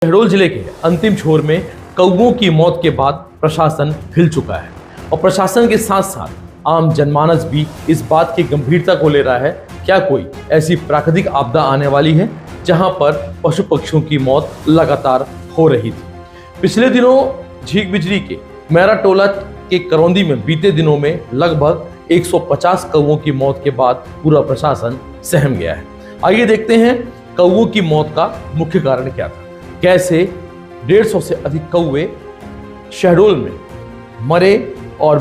शहडोल जिले के अंतिम छोर में कौवों की मौत के बाद प्रशासन हिल चुका है और प्रशासन के साथ साथ आम जनमानस भी इस बात की गंभीरता को ले रहा है। क्या कोई ऐसी प्राकृतिक आपदा आने वाली है जहां पर पशु पक्षियों की मौत लगातार हो रही थी। पिछले दिनों झींक बिजली के मैरा टोला के करौंदी में बीते दिनों में लगभग 150 कौवों की मौत के बाद पूरा प्रशासन सहम गया है। आइए देखते हैं कौवों की मौत का मुख्य कारण क्या था, कैसे 150 से अधिक कौवे शहडोल में मरे और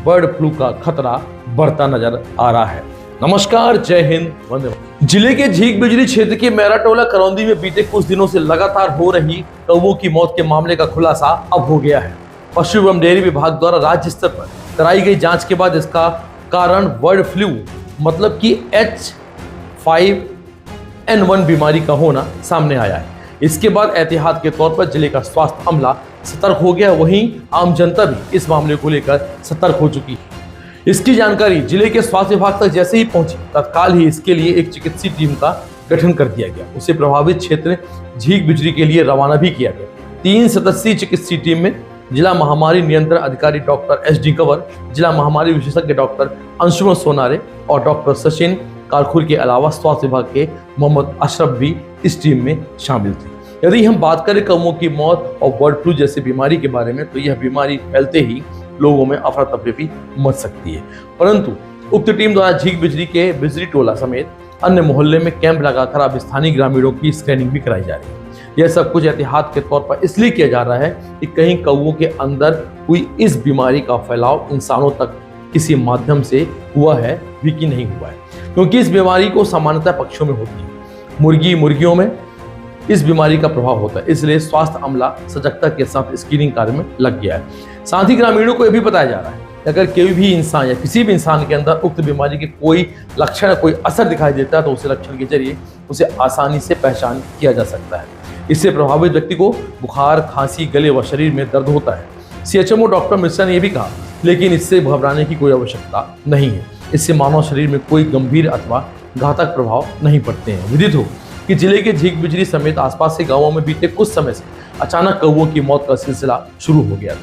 बर्ड फ्लू का खतरा बढ़ता नजर आ रहा है। नमस्कार, जय हिंद, वंदे मातरम। जिले के झींक बिजली क्षेत्र के मैरा टोला करौंदी में बीते कुछ दिनों से लगातार हो रही कौवों की मौत के मामले का खुलासा अब हो गया है। पशु एवं डेयरी विभाग द्वारा राज्य स्तर पर कराई गई जांच के बाद इसका कारण बर्ड फ्लू मतलब कि H5N1 बीमारी का होना सामने आया है। इसके बाद एहतियात के तौर पर जिले का स्वास्थ्य अमला सतर्क हो गया, वहीं आम जनता भी इस मामले को लेकर सतर्क हो चुकी है। इसकी जानकारी जिले के स्वास्थ्य विभाग तक जैसे ही पहुंची, तत्काल ही इसके लिए एक चिकित्सीय टीम का गठन कर दिया गया। उसे प्रभावित क्षेत्र झींक बिजली के लिए रवाना भी किया गया। 3 सदस्यीय चिकित्सीय टीम में जिला महामारी नियंत्रण अधिकारी डॉक्टर SD कंवर, जिला महामारी विशेषज्ञ डॉक्टर अंशुमन सोनारे और डॉक्टर सचिन कारखुर के अलावा स्वास्थ्य विभाग के मोहम्मद अशरफ भी इस टीम में शामिल थे। यदि हम बात करें कौवों की मौत और बर्ड फ्लू जैसी बीमारी के बारे में, तो यह बीमारी फैलते ही लोगों में अफरा तफरी भी मच सकती है। परंतु उक्त टीम द्वारा झींक बिजली के बिजली टोला समेत अन्य मोहल्ले में कैंप लगाकर अब स्थानीय ग्रामीणों की स्क्रीनिंग भी कराई जा रही है। यह सब कुछ एहतियात के तौर पर इसलिए किया जा रहा है कि कहीं कौवों के अंदर हुई इस बीमारी का फैलाव इंसानों तक किसी माध्यम से हुआ है भी कि नहीं हुआ है, क्योंकि इस बीमारी को सामान्यतः पक्षियों में होती है। मुर्गियों में इस बीमारी का प्रभाव होता है, इसलिए स्वास्थ्य अमला सजगता के साथ स्क्रीनिंग कार्य में लग गया है। साथ ही ग्रामीणों को यह भी बताया जा रहा है कि अगर कोई भी इंसान या किसी भी इंसान के अंदर उक्त बीमारी के कोई लक्षण, कोई असर दिखाई देता है, तो उसे लक्षण के जरिए उसे आसानी से पहचान किया जा सकता है। इससे प्रभावित व्यक्ति को बुखार, खांसी, गले व शरीर में दर्द होता है। CHMO डॉक्टर मिश्रा ने यह भी कहा, लेकिन इससे घबराने की कोई आवश्यकता नहीं है। इससे मानव शरीर में कोई गंभीर अथवा घातक प्रभाव नहीं पड़ते हैं। विदित हो कि जिले के झींक बिजली समेत आसपास के गांवों में बीते कुछ समय से अचानक कौवों की मौत का सिलसिला शुरू हो गया था,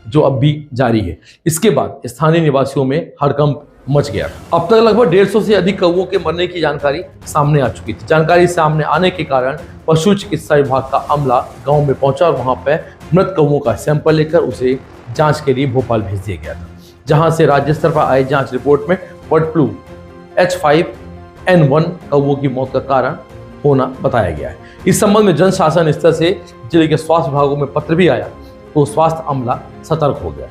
जो अब भी जारी है। इसके बाद स्थानीय निवासियों में हड़कंप मच गया। अब तक लगभग 150 से अधिक कौवों के मरने की जानकारी सामने आ चुकी थी। जानकारी सामने आने के कारण पशु चिकित्सा विभाग का अमला गाँव में पहुंचा और वहां पर मृत कौवों का सैंपल लेकर उसे जाँच के लिए भोपाल भेज दिया गया था, जहां से राज्य स्तर पर आई जांच रिपोर्ट में बर्ड फ्लू H5N1 कौवों की मौत का कारण होना बताया गया है। इस संबंध में जन शासन स्तर से जिले के स्वास्थ्य विभागों में पत्र भी आया, तो स्वास्थ्य अमला सतर्क हो गया।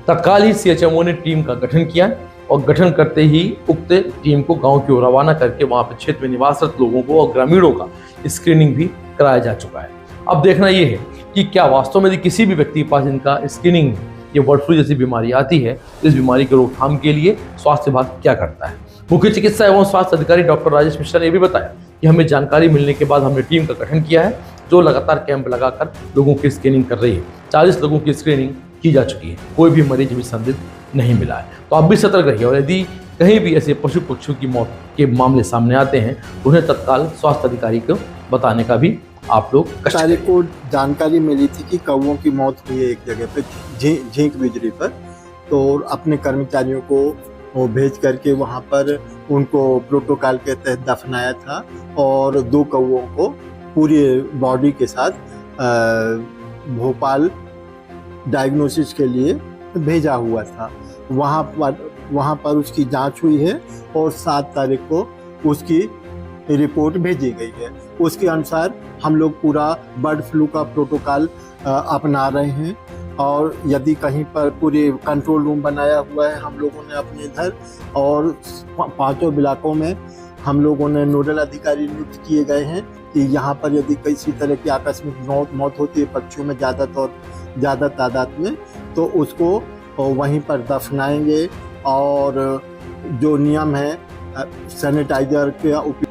तत्काल ही CHMO ने टीम का गठन किया और गठन करते ही उक्त टीम को गांव की ओर रवाना करके वहां पर क्षेत्र में निवासरत लोगों को और ग्रामीणों का स्क्रीनिंग भी कराया जा चुका है। अब देखना यह है कि क्या वास्तव में किसी भी व्यक्ति के पास इनका स्क्रीनिंग ये बर्ड फ्लू जैसी बीमारी आती है, तो इस बीमारी की रोकथाम के लिए स्वास्थ्य विभाग क्या करता है। मुख्य चिकित्सा एवं स्वास्थ्य अधिकारी डॉक्टर राजेश मिश्रा ने भी बताया कि हमें जानकारी मिलने के बाद हमने टीम का गठन किया है, जो लगातार कैंप लगाकर लोगों की स्क्रीनिंग कर रही है। 40 लोगों की स्क्रीनिंग की जा चुकी है, कोई भी मरीज भी संदिग्ध नहीं मिला है। तो आप भी सतर्क रहिए और यदि कहीं भी ऐसे पशु पक्षियों की मौत के मामले सामने आते हैं, उन्हें तत्काल स्वास्थ्य अधिकारी को बताने का भी आप लोग अधिकारी को जानकारी मिली थी कि कौवों की मौत हुई है एक जगह पे झींक बिजली पर, तो अपने कर्मचारियों को वो भेज करके वहाँ पर उनको प्रोटोकॉल के तहत दफनाया था और 2 कौवों को पूरी बॉडी के साथ भोपाल डायग्नोसिस के लिए भेजा हुआ था। वहाँ पर उसकी जांच हुई है और 7 तारीख को उसकी रिपोर्ट भेजी गई है। उसके अनुसार हम लोग पूरा बर्ड फ्लू का प्रोटोकॉल अपना रहे हैं और यदि कहीं पर पूरे कंट्रोल रूम बनाया हुआ है हम लोगों ने अपने इधर, और 5 इलाकों में हम लोगों ने नोडल अधिकारी नियुक्त किए गए हैं कि यहाँ पर यदि किसी तरह की आकस्मिक मौत होती है पक्षियों में ज़्यादा तादाद में, तो उसको वहीं पर दफनाएंगे और जो नियम है सैनिटाइजर का उपयोग